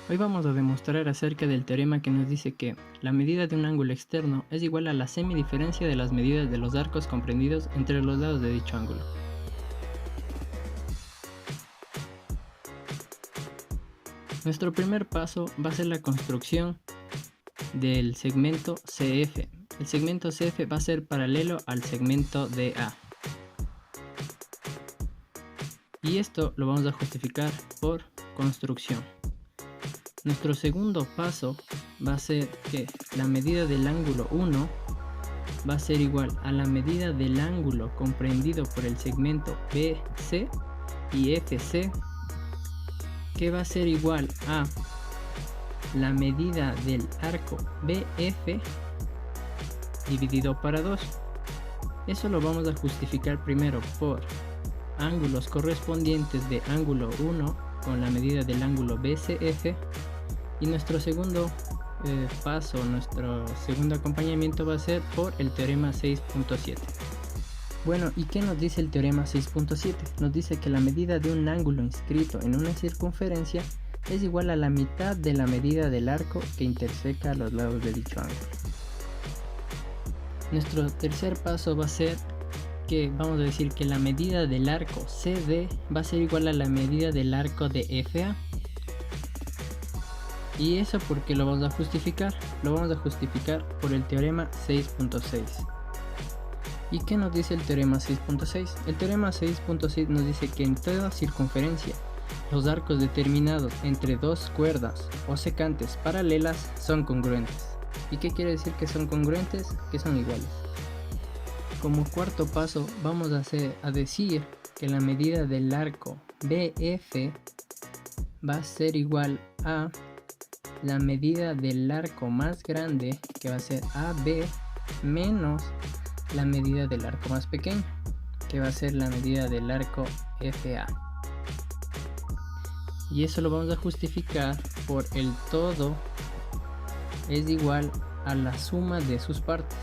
Hoy vamos a demostrar acerca del teorema que nos dice que la medida de un ángulo externo es igual a la semidiferencia de las medidas de los arcos comprendidos entre los lados de dicho ángulo. Nuestro primer paso va a ser la construcción del segmento CF. El segmento CF va a ser paralelo al segmento DA. Y esto lo vamos a justificar por construcción. Nuestro segundo paso va a ser que la medida del ángulo 1 va a ser igual a la medida del ángulo comprendido por el segmento BC y FC, que va a ser igual a la medida del arco BF dividido para 2. Eso lo vamos a justificar primero por ángulos correspondientes de ángulo 1 con la medida del ángulo BCF, y nuestro segundo paso, nuestro segundo acompañamiento va a ser por el teorema 6.7. Bueno, ¿y qué nos dice el teorema 6.7? Nos dice que la medida de un ángulo inscrito en una circunferencia es igual a la mitad de la medida del arco que interseca los lados de dicho ángulo. Nuestro tercer paso va a ser que vamos a decir que la medida del arco CD va a ser igual a la medida del arco de FA. ¿Y eso por qué lo vamos a justificar? Lo vamos a justificar por el teorema 6.6. ¿Y qué nos dice el teorema 6.6? El teorema 6.6 nos dice que en toda circunferencia los arcos determinados entre dos cuerdas o secantes paralelas son congruentes. ¿Y qué quiere decir que son congruentes? Que son iguales. Como cuarto paso vamos a decir que la medida del arco BF va a ser igual a la medida del arco más grande, que va a ser AB, menos la medida del arco más pequeño, que va a ser la medida del arco FA. Y eso lo vamos a justificar por el todo es igual a la suma de sus partes.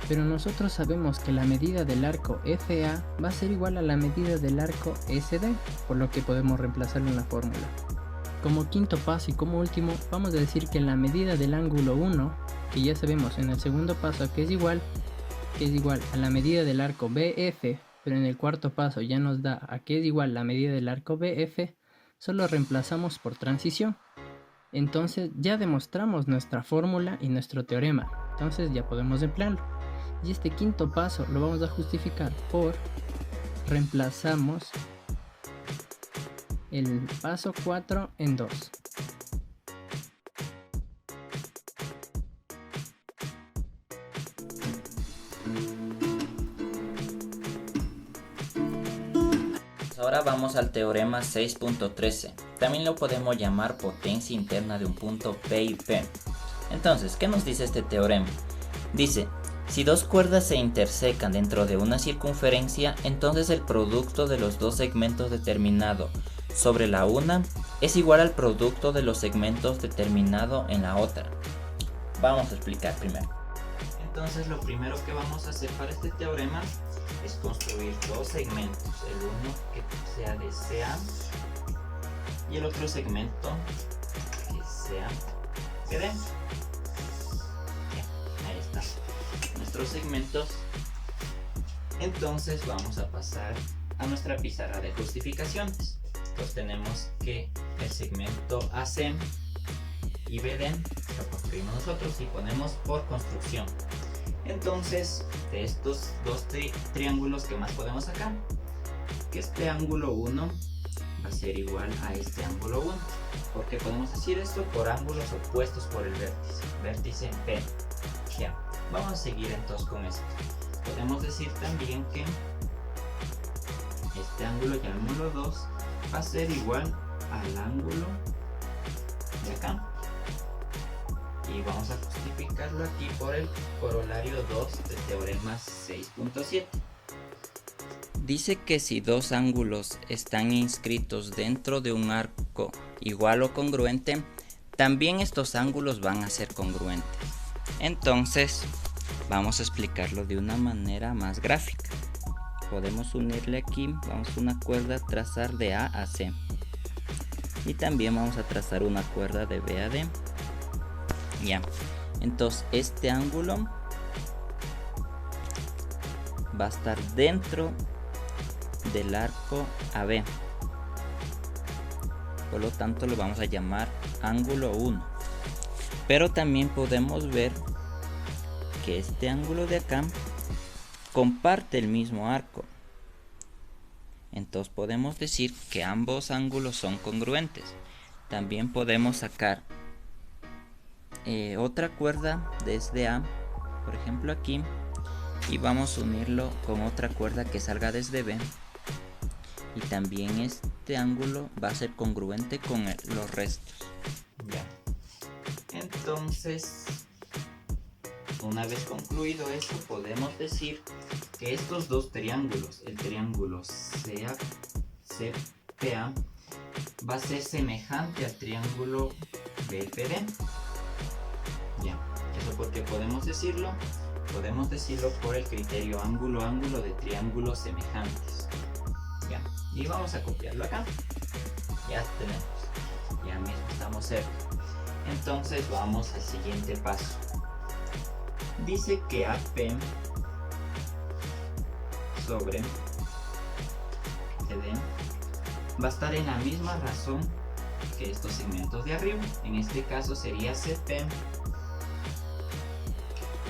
Pero nosotros sabemos que la medida del arco FA va a ser igual a la medida del arco SD, por lo que podemos reemplazarlo en la fórmula. Como quinto paso y como último, vamos a decir que la medida del ángulo 1, que ya sabemos en el segundo paso que es igual a la medida del arco BF, pero en el cuarto paso ya nos da a que es igual la medida del arco BF, solo reemplazamos por transición. Entonces ya demostramos nuestra fórmula y nuestro teorema, entonces ya podemos emplearlo. Y este quinto paso lo vamos a justificar por reemplazamos el paso 4 en 2. Ahora vamos al teorema 6.13. También lo podemos llamar potencia interna de un punto P y P. Entonces, ¿qué nos dice este teorema? Dice, si dos cuerdas se intersecan dentro de una circunferencia, entonces el producto de los dos segmentos determinado sobre la una es igual al producto de los segmentos determinado en la otra. Vamos a explicar primero. Entonces lo primero que vamos a hacer para este teorema es construir dos segmentos, el uno que sea de CA y el otro segmento que sea BD. Ahí está nuestros segmentos. Entonces vamos a pasar a nuestra pizarra de justificaciones. Entonces tenemos que el segmento AC y BD lo construimos nosotros y ponemos por construcción. Entonces, de estos dos triángulos, ¿qué más podemos sacar? Que este ángulo 1 va a ser igual a este ángulo 1. ¿Por qué podemos decir esto? Por ángulos opuestos por el vértice. Vértice P. Ya. Vamos a seguir entonces con esto. Podemos decir también que este ángulo, llamémoslo 2, va a ser igual al ángulo de acá. Y vamos a justificarlo aquí por el corolario 2 del teorema 6.7. Dice que si dos ángulos están inscritos dentro de un arco igual o congruente, también estos ángulos van a ser congruentes. Entonces, vamos a explicarlo de una manera más gráfica. Podemos unirle aquí, vamos a una cuerda, trazar de A a C. Y también vamos a trazar una cuerda de BAD. Ya, entonces este ángulo va a estar dentro del arco AB. Por lo tanto lo vamos a llamar ángulo 1. Pero también podemos ver que este ángulo de acá comparte el mismo arco. Entonces podemos decir que ambos ángulos son congruentes. También podemos sacar otra cuerda desde A, por ejemplo aquí, y vamos a unirlo con otra cuerda que salga desde B. Y también este ángulo va a ser congruente con los restos. Ya. Entonces, una vez concluido esto, podemos decir que estos dos triángulos, el triángulo CPA, va a ser semejante al triángulo BPD. Ya, eso porque podemos decirlo por el criterio ángulo-ángulo de triángulos semejantes. Ya, y vamos a copiarlo acá. Ya tenemos, ya mismo estamos cerca. Entonces vamos al siguiente paso. Dice que AP sobre CD va a estar en la misma razón que estos segmentos de arriba. En este caso sería CP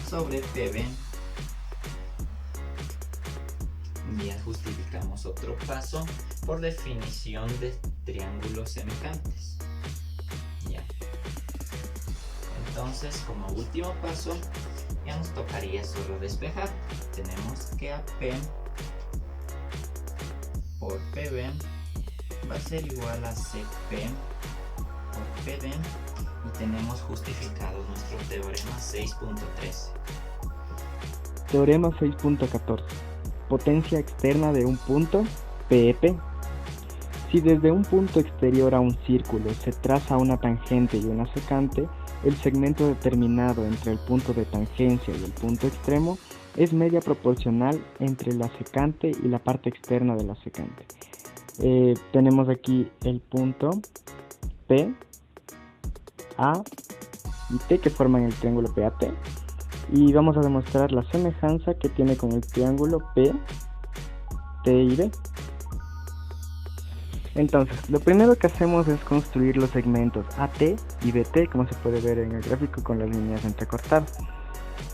sobre PB. Ya justificamos otro paso por definición de triángulos semejantes. Ya. Entonces, como último paso, ya nos tocaría solo despejar. Tenemos que AP por PB va a ser igual a CP por PD, y tenemos justificado nuestro teorema 6.13. Teorema 6.14. Potencia externa de un punto, PEP. Si desde un punto exterior a un círculo se traza una tangente y una secante, el segmento determinado entre el punto de tangencia y el punto extremo es media proporcional entre la secante y la parte externa de la secante. Tenemos aquí el punto P, A y T que forman el triángulo PAT, y vamos a demostrar la semejanza que tiene con el triángulo P, T y B. Entonces, lo primero que hacemos es construir los segmentos AT y BT, como se puede ver en el gráfico con las líneas entrecortadas.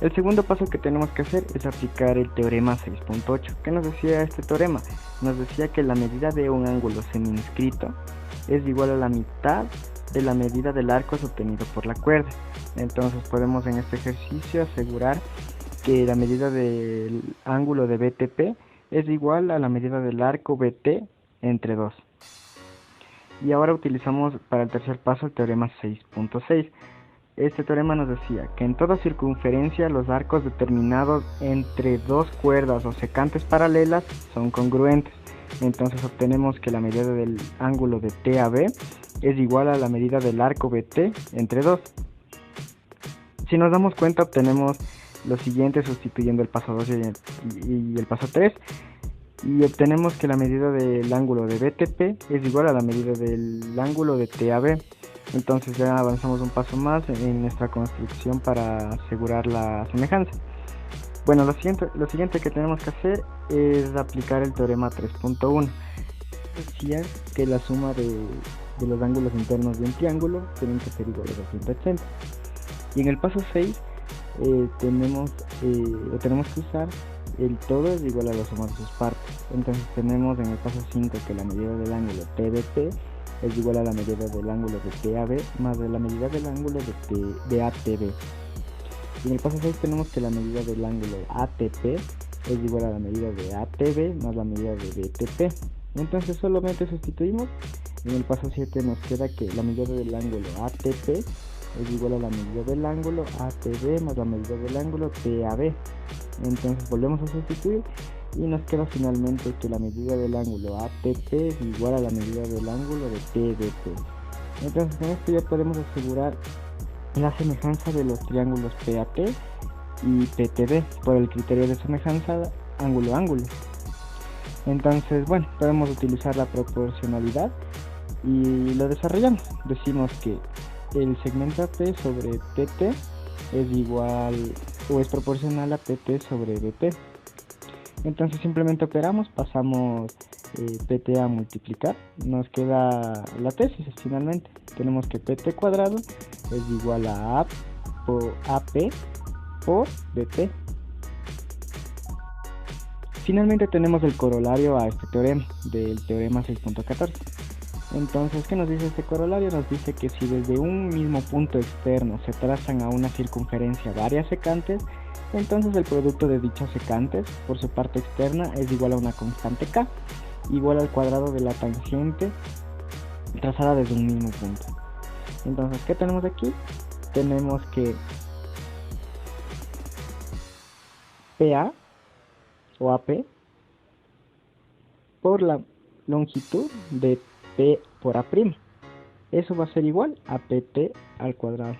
El segundo paso que tenemos que hacer es aplicar el teorema 6.8. ¿Qué nos decía este teorema? Nos decía que la medida de un ángulo semi-inscrito es igual a la mitad de la medida del arco sostenido por la cuerda. Entonces podemos en este ejercicio asegurar que la medida del ángulo de BTP es igual a la medida del arco BT entre 2. Y ahora utilizamos para el tercer paso el teorema 6.6. Este teorema nos decía que en toda circunferencia los arcos determinados entre dos cuerdas o secantes paralelas son congruentes. Entonces obtenemos que la medida del ángulo de TAB es igual a la medida del arco BT entre 2. Si nos damos cuenta, obtenemos lo siguiente sustituyendo el paso 2 y el paso 3. Y obtenemos que la medida del ángulo de BTP es igual a la medida del ángulo de TAB. Entonces ya avanzamos un paso más en nuestra construcción para asegurar la semejanza. Bueno, lo siguiente que tenemos que hacer es aplicar el teorema 3.1. Decía que la suma de los ángulos internos de un triángulo tienen que ser iguales a 180. Y en el paso 6 tenemos que usar el todo es igual a la suma de sus partes. Entonces tenemos en el paso 5 que la medida del ángulo TBT es igual a la medida del ángulo de TAB más de la medida del ángulo de ATB. Y en el paso 6 tenemos que la medida del ángulo ATP es igual a la medida de ATB más la medida de BTP. Entonces solamente sustituimos. En el paso 7 nos queda que la medida del ángulo ATP es igual a la medida del ángulo ATB más la medida del ángulo TAB. Entonces volvemos a sustituir y nos queda finalmente que la medida del ángulo ATP es igual a la medida del ángulo de TBT. Entonces con esto ya podemos asegurar la semejanza de los triángulos PAT y PTB por el criterio de semejanza ángulo-ángulo. Entonces, bueno, podemos utilizar la proporcionalidad y lo desarrollamos. Decimos que el segmento AP sobre PT es igual o es proporcional a PT sobre BP. Entonces simplemente operamos, pasamos PT a multiplicar, nos queda la tesis finalmente. Tenemos que PT cuadrado es igual a AP por BP. Finalmente tenemos el corolario a este teorema, del teorema 6.14. Entonces, ¿qué nos dice este corolario? Nos dice que si desde un mismo punto externo se trazan a una circunferencia varias secantes, entonces el producto de dichas secantes por su parte externa es igual a una constante k, igual al cuadrado de la tangente trazada desde un mismo punto. Entonces, ¿qué tenemos aquí? Tenemos que PA o AP por la longitud de P por A'. Eso va a ser igual a PT al cuadrado.